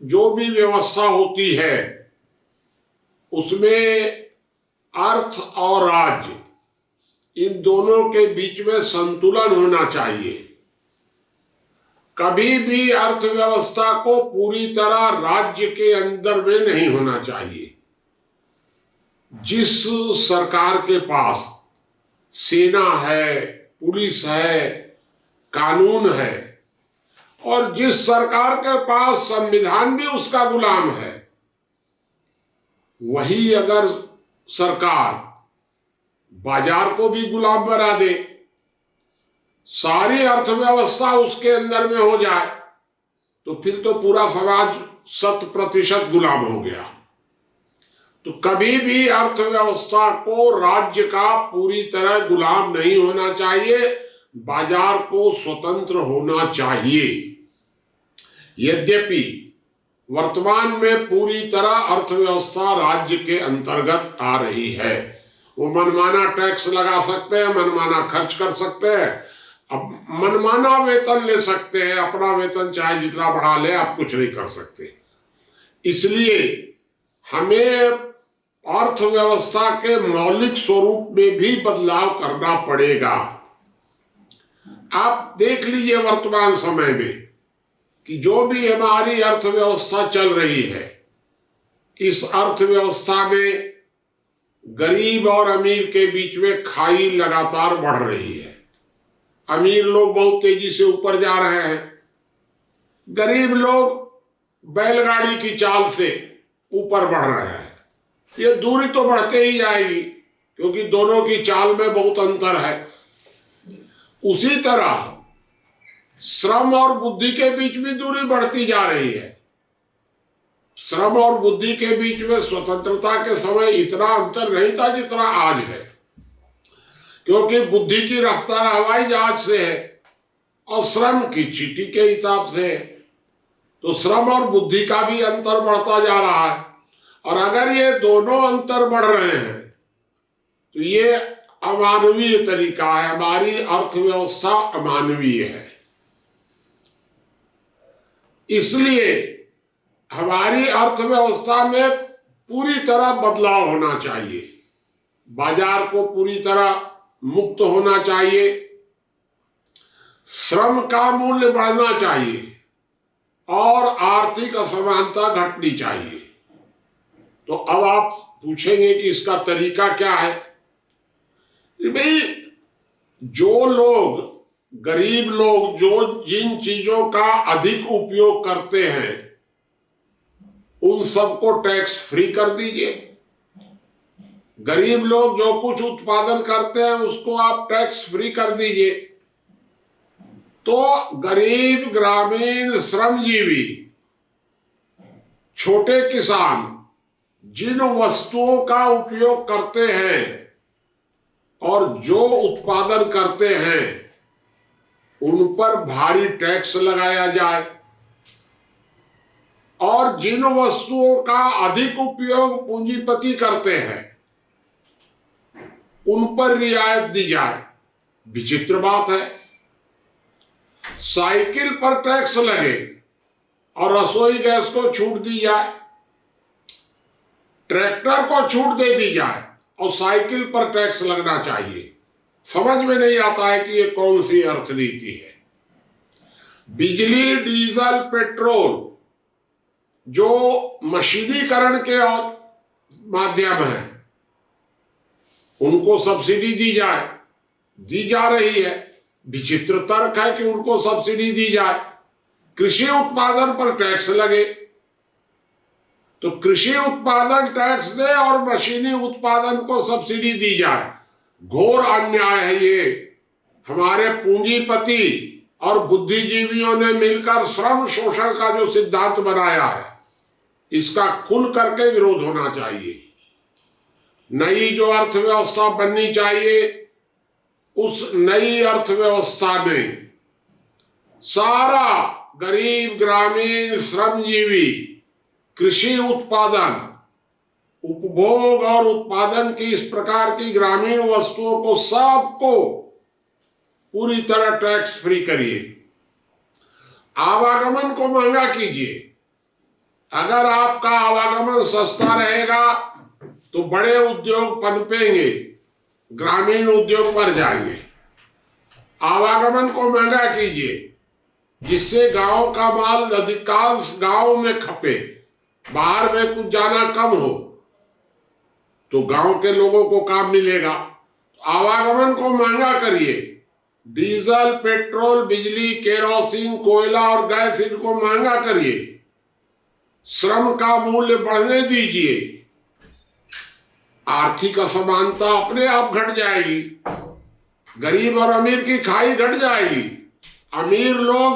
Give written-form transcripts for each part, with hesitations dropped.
जो भी व्यवस्था होती है उसमें अर्थ और राज्य, इन दोनों के बीच में संतुलन होना चाहिए। कभी भी अर्थव्यवस्था को पूरी तरह राज्य के अंदर में नहीं होना चाहिए। जिस सरकार के पास सेना है, पुलिस है, कानून है, और जिस सरकार के पास संविधान भी उसका गुलाम है, वही अगर सरकार बाजार को भी गुलाम बना दे, सारी अर्थव्यवस्था उसके अंदर में हो जाए, तो फिर तो पूरा समाज 100% गुलाम हो गया। तो कभी भी अर्थव्यवस्था को राज्य का पूरी तरह गुलाम नहीं होना चाहिए, बाजार को स्वतंत्र होना चाहिए। यद्यपि वर्तमान में पूरी तरह अर्थव्यवस्था राज्य के अंतर्गत आ रही है। वो मनमाना टैक्स लगा सकते हैं, मनमाना खर्च कर सकते हैं, अब मनमाना वेतन ले सकते हैं, अपना वेतन चाहे जितना बढ़ा ले, आप कुछ नहीं कर सकते। इसलिए हमें अर्थव्यवस्था के मौलिक स्वरूप में भी बदलाव करना पड़ेगा। आप देख लीजिए वर्तमान समय में कि जो भी हमारी अर्थव्यवस्था चल रही है, इस अर्थव्यवस्था में गरीब और अमीर के बीच में खाई लगातार बढ़ रही है। अमीर लोग बहुत तेजी से ऊपर जा रहे हैं, गरीब लोग बैलगाड़ी की चाल से ऊपर बढ़ रहे हैं। ये दूरी तो बढ़ते ही जाएगी क्योंकि दोनों की चाल में बहुत अंतर है। उसी तरह श्रम और बुद्धि के बीच भी दूरी बढ़ती जा रही है। श्रम और बुद्धि के बीच में स्वतंत्रता के समय इतना अंतर नहीं था जितना आज है, क्योंकि बुद्धि की रफ्तार हवाई जहाज से है और श्रम की चींटी के हिसाब से है। तो श्रम और बुद्धि का भी अंतर बढ़ता जा रहा है, और अगर ये दोनों अंतर बढ़ रहे हैं तो ये अमानवीय तरीका है। हमारी अर्थव्यवस्था अमानवीय है, इसलिए हमारी अर्थव्यवस्था में पूरी तरह बदलाव होना चाहिए। बाजार को पूरी तरह मुक्त होना चाहिए, श्रम का मूल्य बढ़ना चाहिए और आर्थिक असमानता घटनी चाहिए। तो अब आप पूछेंगे कि इसका तरीका क्या है। भाई, जो लोग, गरीब लोग जो जिन चीजों का अधिक उपयोग करते हैं उन सबको टैक्स फ्री कर दीजिए। गरीब लोग जो कुछ उत्पादन करते हैं उसको आप टैक्स फ्री कर दीजिए। तो गरीब, ग्रामीण, श्रमजीवी, छोटे किसान जिन वस्तुओं का उपयोग करते हैं और जो उत्पादन करते हैं उन पर भारी टैक्स लगाया जाए, और जिन वस्तुओं का अधिक उपयोग पूंजीपति करते हैं उन पर रियायत दी जाए। विचित्र बात है, साइकिल पर टैक्स लगे और रसोई गैस को छूट दी जाए, ट्रैक्टर को छूट दे दी जाए और साइकिल पर टैक्स लगना चाहिए। समझ में नहीं आता है कि ये कौन सी अर्थनीति है। बिजली, डीजल, पेट्रोल जो मशीनीकरण के माध्यम है उनको सब्सिडी दी जाए, दी जा रही है। विचित्र तर्क है कि उनको सब्सिडी दी जाए। कृषि उत्पादन पर टैक्स लगे तो कृषि उत्पादन टैक्स दे और मशीनी उत्पादन को सब्सिडी दी जाए। घोर अन्याय है ये। हमारे पूंजीपति और बुद्धिजीवियों ने मिलकर श्रम शोषण का जो सिद्धांत बनाया है इसका खुल करके विरोध होना चाहिए। नई जो अर्थव्यवस्था बननी चाहिए उस नई अर्थव्यवस्था में सारा गरीब, ग्रामीण, श्रमजीवी, कृषि उत्पादन, उपभोग और उत्पादन की इस प्रकार की ग्रामीण वस्तुओं को सबको पूरी तरह टैक्स फ्री करिए। आवागमन को महंगा कीजिए, अगर आपका आवागमन सस्ता रहेगा तो बड़े उद्योग पनपेंगे, ग्रामीण उद्योग बढ़ जाएंगे। आवागमन को महंगा कीजिए जिससे गांव का माल अधिकांश गांव में खपे, बाहर में कुछ जाना कम हो तो गांव के लोगों को काम मिलेगा। आवागमन को महंगा करिए, डीजल, पेट्रोल, बिजली, केरोसिन, कोयला और गैस इनको महंगा करिए, श्रम का मूल्य बढ़ने दीजिए, आर्थिक असमानता अपने आप घट जाएगी, गरीब और अमीर की खाई घट जाएगी। अमीर लोग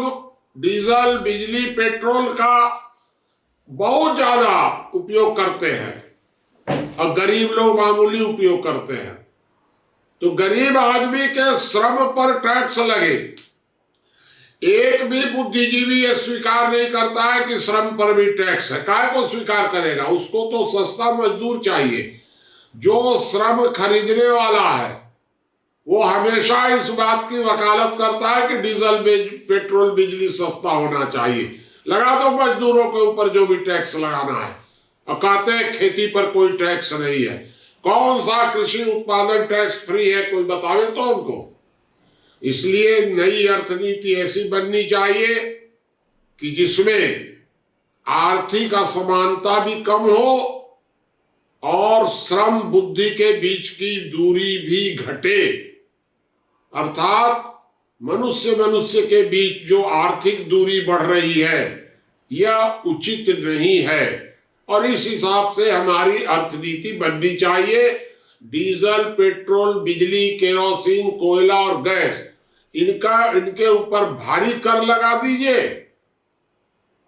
डीजल, बिजली, पेट्रोल का बहुत ज्यादा उपयोग करते हैं और गरीब लोग मामूली उपयोग करते हैं। तो गरीब आदमी के श्रम पर टैक्स लगे। एक भी बुद्धिजीवी ये स्वीकार नहीं करता है कि श्रम पर भी टैक्स है। काहे को स्वीकार करेगा? उसको तो सस्ता मजदूर चाहिए। जो श्रम खरीदने वाला है वो हमेशा इस बात की वकालत करता है कि डीजल, पेट्रोल, बिजली सस्ता होना चाहिए, लगा दो मजदूरों के ऊपर जो भी टैक्स लगाना है। और कहते हैं खेती पर कोई टैक्स नहीं है। कौन सा कृषि उत्पादन टैक्स फ्री है? कोई बतावे तो हमको। इसलिए नई अर्थनीति ऐसी बननी चाहिए कि जिसमें आर्थिक असमानता भी कम हो और श्रम बुद्धि के बीच की दूरी भी घटे। अर्थात मनुष्य मनुष्य के बीच जो आर्थिक दूरी बढ़ रही है यह उचित नहीं है और इस हिसाब से हमारी अर्थनीति बननी चाहिए। डीजल, पेट्रोल, बिजली, केरोसिन, कोयला और गैस इनके ऊपर भारी कर लगा दीजिए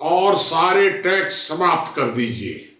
और सारे टैक्स समाप्त कर दीजिए।